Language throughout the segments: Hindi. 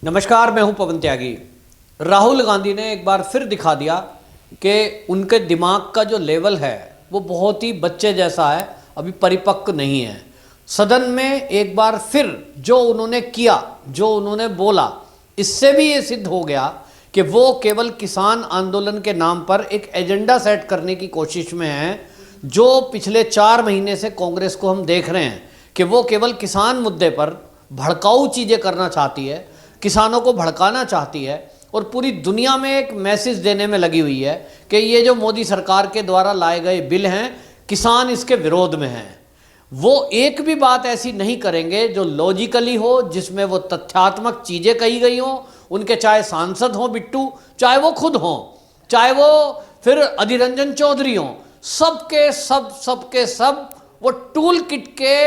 नमस्कार, मैं हूं पवन त्यागी। राहुल गांधी ने एक बार फिर दिखा दिया कि उनके दिमाग का जो लेवल है वो बहुत ही बच्चे जैसा है, अभी परिपक्व नहीं है। सदन में एक बार फिर जो उन्होंने किया, जो उन्होंने बोला, इससे भी ये सिद्ध हो गया कि वो केवल किसान आंदोलन के नाम पर एक एजेंडा सेट करने की कोशिश में है। जो पिछले 4 महीने से कांग्रेस को हम देख रहे हैं कि वो केवल किसान मुद्दे पर भड़काऊ चीज़ें करना चाहती है, किसानों को भड़काना चाहती है और पूरी दुनिया में एक मैसेज देने में लगी हुई है कि ये जो मोदी सरकार के द्वारा लाए गए बिल हैं, किसान इसके विरोध में हैं। वो एक भी बात ऐसी नहीं करेंगे जो लॉजिकली हो, जिसमें वो तथ्यात्मक चीज़ें कही गई हों। उनके चाहे सांसद हों बिट्टू, चाहे वो खुद हों, चाहे वो फिर अधीर रंजन चौधरी हों, सबके सब वो टूल किट के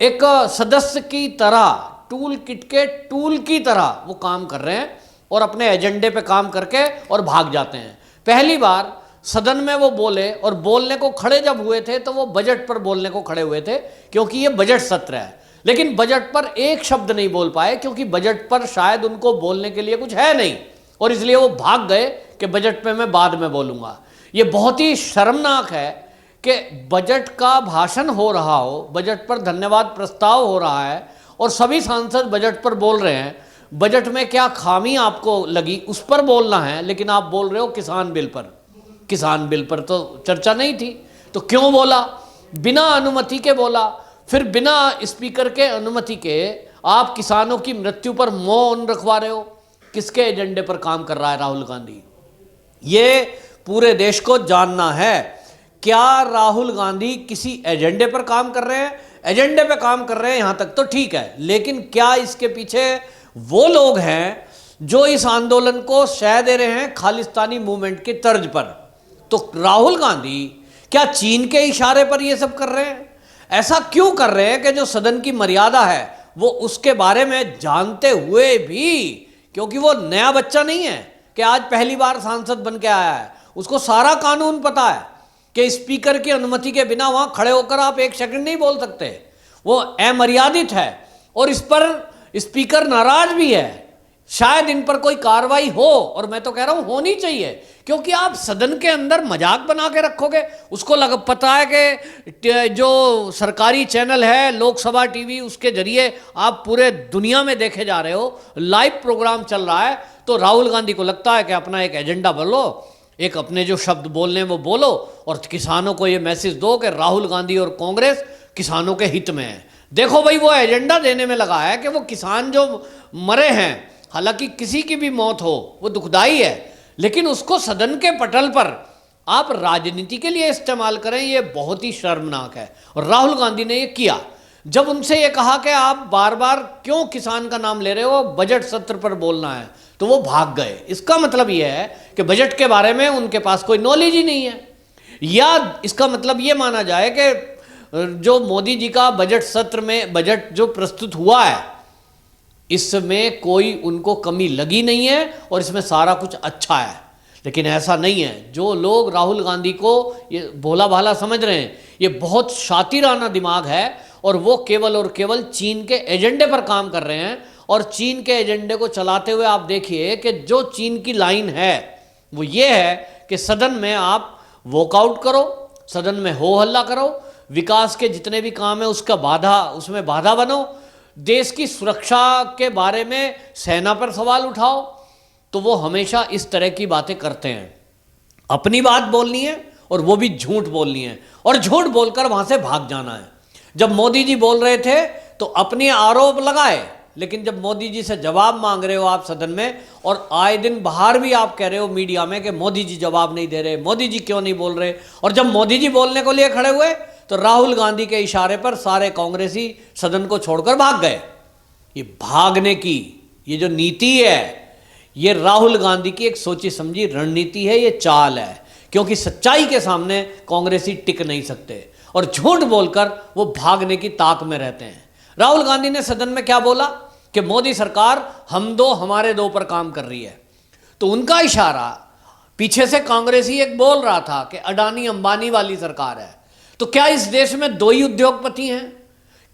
एक सदस्य की तरह, टूल किट के टूल की तरह वो काम कर रहे हैं और अपने एजेंडे पे काम करके और भाग जाते हैं। पहली बार सदन में वो बोले और बोलने को खड़े जब हुए थे तो वो बजट पर बोलने को खड़े हुए थे, क्योंकि ये बजट सत्र है। लेकिन बजट पर एक शब्द नहीं बोल पाए, क्योंकि बजट पर शायद उनको बोलने के लिए कुछ है नहीं, और इसलिए वो भाग गए कि बजट पे मैं बाद में बोलूँगा। ये बहुत ही शर्मनाक है कि बजट का भाषण हो रहा हो, बजट पर धन्यवाद प्रस्ताव हो रहा है और सभी सांसद बजट पर बोल रहे हैं। बजट में क्या खामी आपको लगी उस पर बोलना है, लेकिन आप बोल रहे हो किसान बिल पर। किसान बिल पर तो चर्चा नहीं थी, तो क्यों बोला? बिना अनुमति के बोला। फिर बिना स्पीकर के अनुमति के आप किसानों की मृत्यु पर मौन रखवा रहे हो। किसके एजेंडे पर काम कर रहा है राहुल गांधी? ये पूरे देश को जानना है। क्या राहुल गांधी किसी एजेंडे पर काम कर रहे हैं? एजेंडे पे काम कर रहे हैं, यहां तक तो ठीक है, लेकिन क्या इसके पीछे वो लोग हैं जो इस आंदोलन को शह दे रहे हैं खालिस्तानी मूवमेंट के तर्ज पर? तो राहुल गांधी क्या चीन के इशारे पर ये सब कर रहे हैं? ऐसा क्यों कर रहे हैं कि जो सदन की मर्यादा है वो उसके बारे में जानते हुए भी, क्योंकि वो नया बच्चा नहीं है कि आज पहली बार सांसद बन के आया है, उसको सारा कानून पता है कि स्पीकर की अनुमति के बिना वहां खड़े होकर आप एक सेकंड नहीं बोल सकते। वो अमर्यादित है और इस पर स्पीकर नाराज भी है। शायद इन पर कोई कार्रवाई हो, और मैं तो कह रहा हूं होनी चाहिए, क्योंकि आप सदन के अंदर मजाक बना के रखोगे। उसको पता है कि जो सरकारी चैनल है लोकसभा टीवी, उसके जरिए आप पूरे दुनिया में देखे जा रहे हो, लाइव प्रोग्राम चल रहा है। तो राहुल गांधी को लगता है कि अपना एक एजेंडा बोलो, एक अपने जो शब्द बोलने वो बोलो और किसानों को ये मैसेज दो कि राहुल गांधी और कांग्रेस किसानों के हित में है। देखो भाई, वो एजेंडा देने में लगा है कि वो किसान जो मरे हैं, हालांकि किसी की भी मौत हो वो दुखदाई है, लेकिन उसको सदन के पटल पर आप राजनीति के लिए इस्तेमाल करें, ये बहुत ही शर्मनाक है। और राहुल गांधी ने ये किया। जब उनसे ये कहा कि आप बार बार क्यों किसान का नाम ले रहे हो, बजट सत्र पर बोलना है, तो वो भाग गए। इसका मतलब ये है कि बजट के बारे में उनके पास कोई नॉलेज ही नहीं है, या इसका मतलब ये माना जाए कि जो मोदी जी का बजट सत्र में बजट जो प्रस्तुत हुआ है, इसमें कोई उनको कमी लगी नहीं है और इसमें सारा कुछ अच्छा है। लेकिन ऐसा नहीं है। जो लोग राहुल गांधी को ये भोला भाला समझ रहे हैं, ये बहुत शातिराना दिमाग है और वो केवल और केवल चीन के एजेंडे पर काम कर रहे हैं। और चीन के एजेंडे को चलाते हुए आप देखिए कि जो चीन की लाइन है वो ये है कि सदन में आप वॉकआउट करो, सदन में हो हल्ला करो, विकास के जितने भी काम है उसमें बाधा बनो, देश की सुरक्षा के बारे में सेना पर सवाल उठाओ। तो वो हमेशा इस तरह की बातें करते हैं। अपनी बात बोलनी है और वो भी झूठ बोलनी है, और झूठ बोलकर वहां से भाग जाना है। जब मोदी जी बोल रहे थे तो अपने आरोप लगाए, लेकिन जब मोदी जी से जवाब मांग रहे हो आप सदन में, और आए दिन बाहर भी आप कह रहे हो मीडिया में कि मोदी जी जवाब नहीं दे रहे, मोदी जी क्यों नहीं बोल रहे, और जब मोदी जी बोलने को लिए खड़े हुए तो राहुल गांधी के इशारे पर सारे कांग्रेसी सदन को छोड़कर भाग गए। ये भागने की ये जो नीति है, ये राहुल गांधी की एक सोची समझी रणनीति है, ये चाल है, क्योंकि सच्चाई के सामने कांग्रेसी टिक नहीं सकते और झूठ बोलकर वो भागने की ताक में रहते हैं। राहुल गांधी ने सदन में क्या बोला कि मोदी सरकार हम दो हमारे दो पर काम कर रही है। तो उनका इशारा पीछे से कांग्रेसी एक बोल रहा था कि अडानी अंबानी वाली सरकार है। तो क्या इस देश में 2 ही उद्योगपति हैं?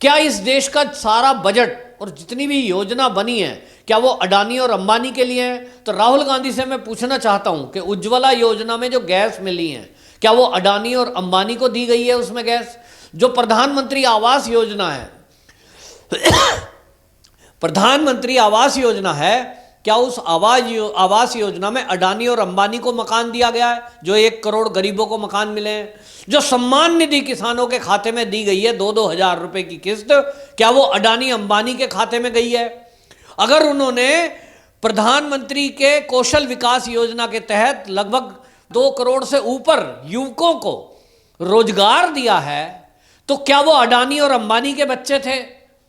क्या इस देश का सारा बजट और जितनी भी योजना बनी है, क्या वो अडानी और अंबानी के लिए हैं? तो राहुल गांधी से मैं पूछना चाहता हूं कि उज्ज्वला योजना में जो गैस मिली है, क्या वो अडानी और अंबानी को दी गई है उसमें गैस? जो प्रधानमंत्री आवास योजना है, प्रधानमंत्री आवास योजना है, क्या उस आवास योजना में अडानी और अंबानी को मकान दिया गया है? जो 1 करोड़ गरीबों को मकान मिले हैं। जो सम्मान निधि किसानों के खाते में दी गई है 2-2 हजार रुपए की किस्त, क्या वो अडानी अंबानी के खाते में गई है? अगर उन्होंने प्रधानमंत्री के कौशल विकास योजना के तहत लगभग 2 करोड़ से ऊपर युवकों को रोजगार दिया है, तो क्या वो अडानी और अंबानी के बच्चे थे?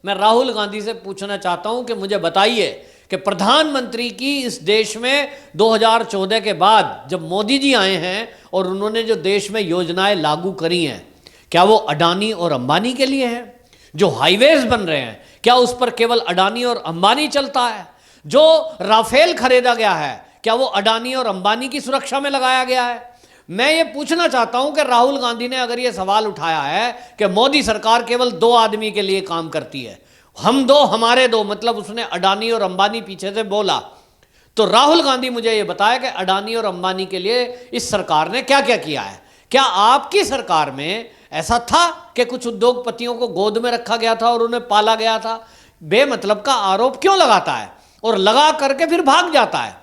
मैं राहुल गांधी से पूछना चाहता हूं कि मुझे बताइए कि प्रधानमंत्री की इस देश में 2014 के बाद जब मोदी जी आए हैं और उन्होंने जो देश में योजनाएं लागू करी हैं, क्या वो अडानी और अंबानी के लिए हैं? जो हाईवेज बन रहे हैं, क्या उस पर केवल अडानी और अंबानी चलता है? जो राफेल खरीदा गया है, क्या वो अडानी और अंबानी की सुरक्षा में लगाया गया है? मैं ये पूछना चाहता हूं कि राहुल गांधी ने अगर ये सवाल उठाया है कि मोदी सरकार केवल 2 आदमी के लिए काम करती है, हम 2 हमारे 2, मतलब उसने अडानी और अंबानी पीछे से बोला, तो राहुल गांधी मुझे ये बताया कि अडानी और अंबानी के लिए इस सरकार ने क्या क्या किया है। क्या आपकी सरकार में ऐसा था कि कुछ उद्योगपतियों को गोद में रखा गया था और उन्हें पाला गया था? बेमतलब का आरोप क्यों लगाता है और लगा करके फिर भाग जाता है?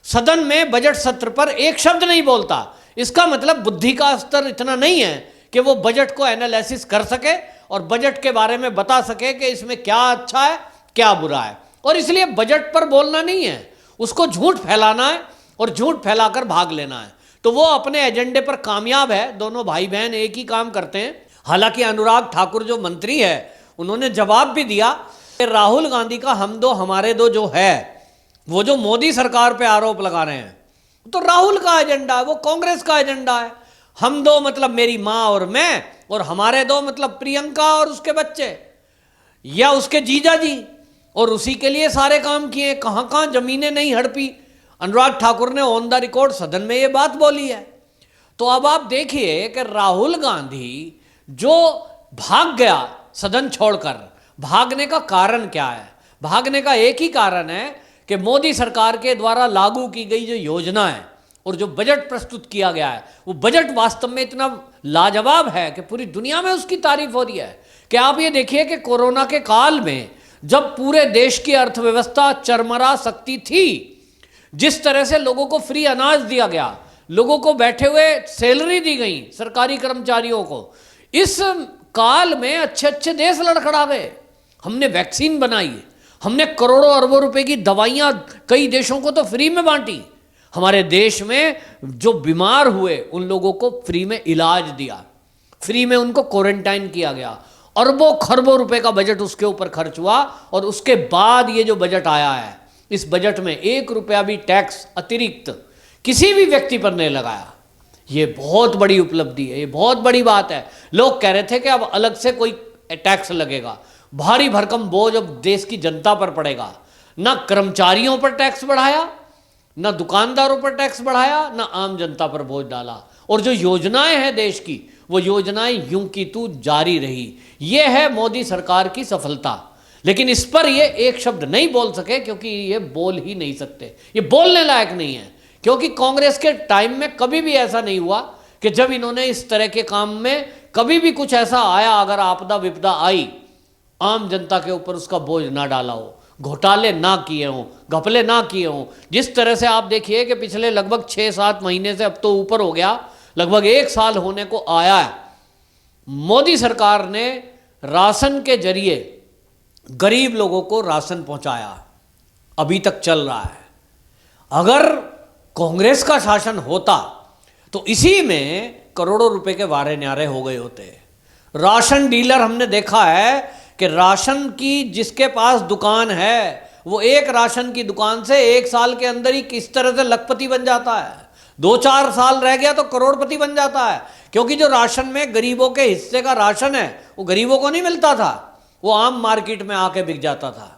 सदन में बजट सत्र पर एक शब्द नहीं बोलता, इसका मतलब बुद्धि का स्तर इतना नहीं है कि वो बजट को एनालिसिस कर सके और बजट के बारे में बता सके कि इसमें क्या अच्छा है क्या बुरा है। और इसलिए बजट पर बोलना नहीं है, उसको झूठ फैलाना है और झूठ फैलाकर भाग लेना है। तो वो अपने एजेंडे पर कामयाब है। दोनों भाई बहन एक ही काम करते हैं। हालांकि अनुराग ठाकुर जो मंत्री है, उन्होंने जवाब भी दिया कि राहुल गांधी का हम 2 हमारे 2 जो है, वो जो मोदी सरकार पे आरोप लगा रहे हैं, तो राहुल का एजेंडा है, वो कांग्रेस का एजेंडा है। हम 2 मतलब मेरी मां और मैं, और हमारे 2 मतलब प्रियंका और उसके बच्चे या उसके जीजा जी, और उसी के लिए सारे काम किए। कहां कहां जमीनें नहीं हड़पी। अनुराग ठाकुर ने ऑन द रिकॉर्ड सदन में ये बात बोली है। तो अब आप देखिए कि राहुल गांधी जो भाग गया सदन छोड़कर, भागने का कारण क्या है? भागने का एक ही कारण है कि मोदी सरकार के द्वारा लागू की गई जो योजना है और जो बजट प्रस्तुत किया गया है, वो बजट वास्तव में इतना लाजवाब है कि पूरी दुनिया में उसकी तारीफ हो रही है। कि आप ये देखिए कि कोरोना के काल में जब पूरे देश की अर्थव्यवस्था चरमरा सकती थी, जिस तरह से लोगों को फ्री अनाज दिया गया, लोगों को बैठे हुए सैलरी दी गई, सरकारी कर्मचारियों को, इस काल में अच्छे अच्छे देश लड़खड़ा गए। हमने वैक्सीन बनाई, हमने करोड़ों अरबों रुपए की दवाइयां कई देशों को तो फ्री में बांटी। हमारे देश में जो बीमार हुए उन लोगों को फ्री में इलाज दिया, फ्री में उनको क्वारंटाइन किया गया। अरबों खरबों रुपए का बजट उसके ऊपर खर्च हुआ। और उसके बाद ये जो बजट आया है, इस बजट में 1 रुपया भी टैक्स अतिरिक्त किसी भी व्यक्ति पर नहीं लगाया। ये बहुत बड़ी उपलब्धि है, ये बहुत बड़ी बात है। लोग कह रहे थे कि अब अलग से कोई टैक्स लगेगा, भारी भरकम बोझ अब देश की जनता पर पड़ेगा। ना कर्मचारियों पर टैक्स बढ़ाया, ना दुकानदारों पर टैक्स बढ़ाया, ना आम जनता पर बोझ डाला। और जो योजनाएं हैं देश की, वो योजनाएं यूं की तू जारी रही। ये है मोदी सरकार की सफलता। लेकिन इस पर ये एक शब्द नहीं बोल सके, क्योंकि ये बोल ही नहीं सकते, ये बोलने लायक नहीं है। क्योंकि कांग्रेस के टाइम में कभी भी ऐसा नहीं हुआ कि जब इन्होंने इस तरह के काम में कभी भी कुछ ऐसा आया, अगर आपदा विपदा आई, आम जनता के ऊपर उसका बोझ ना डाला हो, घोटाले ना किए हों, घपले ना किए हों। जिस तरह से आप देखिए कि पिछले लगभग 6-7 महीने से, अब तो ऊपर हो गया, लगभग 1 साल होने को आया है, मोदी सरकार ने राशन के जरिए गरीब लोगों को राशन पहुंचाया, अभी तक चल रहा है। अगर कांग्रेस का शासन होता तो इसी में करोड़ों रुपए के वारे न्यारे हो गए होते। राशन डीलर हमने देखा है कि राशन की जिसके पास दुकान है, वो एक राशन की दुकान से 1 साल के अंदर ही किस तरह से लखपति बन जाता है। 2-4 साल रह गया तो करोड़पति बन जाता है। क्योंकि जो राशन में गरीबों के हिस्से का राशन है, वो गरीबों को नहीं मिलता था, वो आम मार्केट में आके बिक जाता था।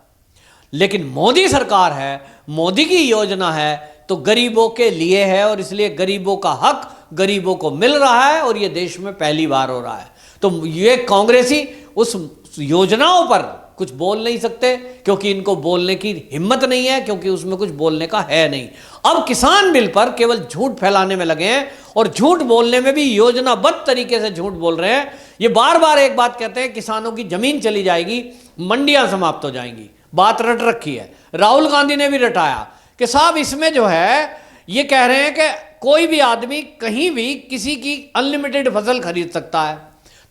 लेकिन मोदी सरकार है, मोदी की योजना है, तो गरीबों के लिए है, और इसलिए गरीबों का हक गरीबों को मिल रहा है, और ये देश में पहली बार हो रहा है। तो ये कांग्रेसी उस योजनाओं पर कुछ बोल नहीं सकते, क्योंकि इनको बोलने की हिम्मत नहीं है, क्योंकि उसमें कुछ बोलने का है नहीं। अब किसान बिल पर केवल झूठ फैलाने में लगे हैं, और झूठ बोलने में भी योजनाबद्ध तरीके से झूठ बोल रहे हैं। ये बार बार एक बात कहते हैं, किसानों की जमीन चली जाएगी, मंडियां समाप्त हो जाएंगी। बात रट रखी है। राहुल गांधी ने भी रटाया कि साहब इसमें जो है ये कह रहे हैं कि कोई भी आदमी कहीं भी किसी की अनलिमिटेड फसल खरीद सकता है।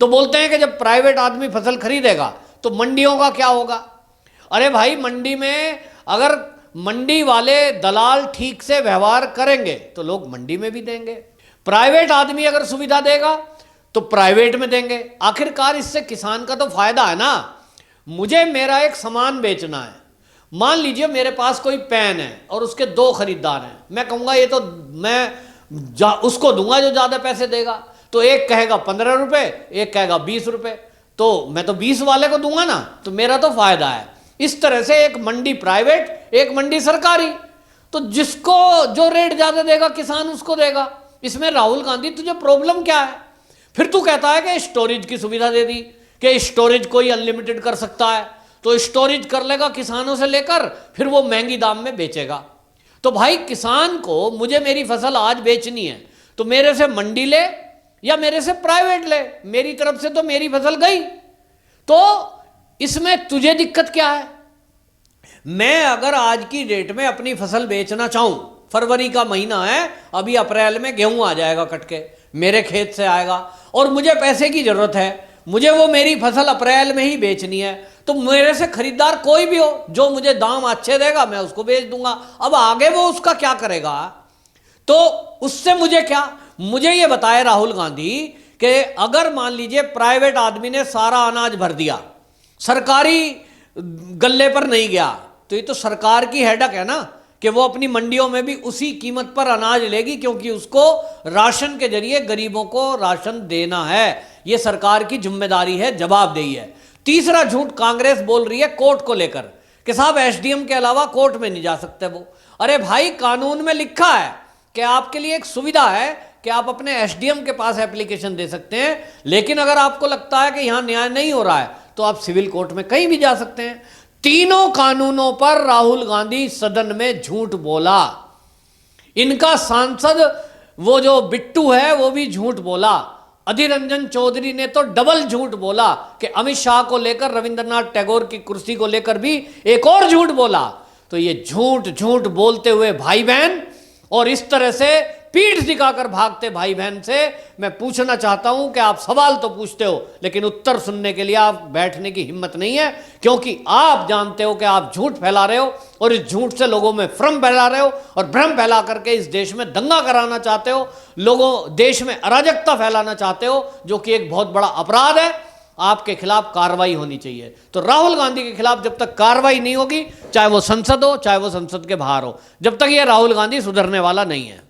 तो बोलते हैं कि जब प्राइवेट आदमी फसल खरीदेगा तो मंडियों का क्या होगा? अरे भाई, मंडी में अगर मंडी वाले दलाल ठीक से व्यवहार करेंगे तो लोग मंडी में भी देंगे। प्राइवेट आदमी अगर सुविधा देगा तो प्राइवेट में देंगे। आखिरकार इससे किसान का तो फायदा है ना। मुझे मेरा एक सामान बेचना है, मान लीजिए मेरे पास कोई पेन है और उसके 2 खरीदार हैं। मैं कहूँगा ये तो मैं उसको दूंगा जो ज़्यादा पैसे देगा। तो एक कहेगा 15 रुपये, एक कहेगा 20 रुपये, तो मैं तो 20 वाले को दूंगा ना, तो मेरा तो फायदा है। इस तरह से एक मंडी प्राइवेट, एक मंडी सरकारी, तो जिसको जो रेट ज़्यादा देगा किसान उसको देगा। इसमें राहुल गांधी तुझे प्रॉब्लम क्या है? फिर तू कहता है कि स्टोरेज की सुविधा दे दी, कि स्टोरेज कोई अनलिमिटेड कर सकता है, तो स्टोरेज कर लेगा किसानों से लेकर, फिर वो महंगी दाम में बेचेगा। तो भाई किसान को मुझे मेरी फसल आज बेचनी है तो मेरे से मंडी ले या मेरे से प्राइवेट ले, मेरी तरफ से तो मेरी फसल गई। तो इसमें तुझे दिक्कत क्या है? मैं अगर आज की डेट में अपनी फसल बेचना चाहूं, फरवरी का महीना है, अभी अप्रैल में गेहूं आ जाएगा कट के, मेरे खेत से आएगा, और मुझे पैसे की जरूरत है, मुझे वो मेरी फसल अप्रैल में ही बेचनी है, तो मेरे से खरीदार कोई भी हो जो मुझे दाम अच्छे देगा मैं उसको बेच दूंगा। अब आगे वो उसका क्या करेगा, तो उससे मुझे क्या? मुझे ये बताए राहुल गांधी कि अगर मान लीजिए प्राइवेट आदमी ने सारा अनाज भर दिया, सरकारी गल्ले पर नहीं गया, तो ये तो सरकार की हेडक है ना कि वो अपनी मंडियों में भी उसी कीमत पर अनाज लेगी, क्योंकि उसको राशन के जरिए गरीबों को राशन देना है। ये सरकार की जिम्मेदारी है, जवाबदेही है। तीसरा झूठ कांग्रेस बोल रही है कोर्ट को लेकर कि साहब एसडीएम के अलावा कोर्ट में नहीं जा सकते वो। अरे भाई, कानून में लिखा है कि आपके लिए एक सुविधा है कि आप अपने एसडीएम के पास एप्लीकेशन दे सकते हैं, लेकिन अगर आपको लगता है कि यहां न्याय नहीं हो रहा है तो आप सिविल कोर्ट में कहीं भी जा सकते हैं। तीनों कानूनों पर राहुल गांधी सदन में झूठ बोला। इनका सांसद वो जो बिट्टू है वो भी झूठ बोला। अधीर रंजन चौधरी ने तो डबल झूठ बोला कि अमित शाह को लेकर, रविंद्रनाथ टैगोर की कुर्सी को लेकर भी एक और झूठ बोला। तो ये झूठ झूठ बोलते हुए भाई बहन, और इस तरह से पीठ दिखाकर भागते भाई बहन से मैं पूछना चाहता हूं कि आप सवाल तो पूछते हो, लेकिन उत्तर सुनने के लिए आप बैठने की हिम्मत नहीं है, क्योंकि आप जानते हो कि आप झूठ फैला रहे हो, और इस झूठ से लोगों में भ्रम फैला रहे हो, और भ्रम फैला करके इस देश में दंगा कराना चाहते हो, लोगों देश में अराजकता फैलाना चाहते हो, जो कि एक बहुत बड़ा अपराध है। आपके खिलाफ कार्रवाई होनी चाहिए। तो राहुल गांधी के खिलाफ जब तक कार्रवाई नहीं होगी, चाहे वो संसद हो चाहे वो संसद के बाहर हो, जब तक ये राहुल गांधी सुधरने वाला नहीं है।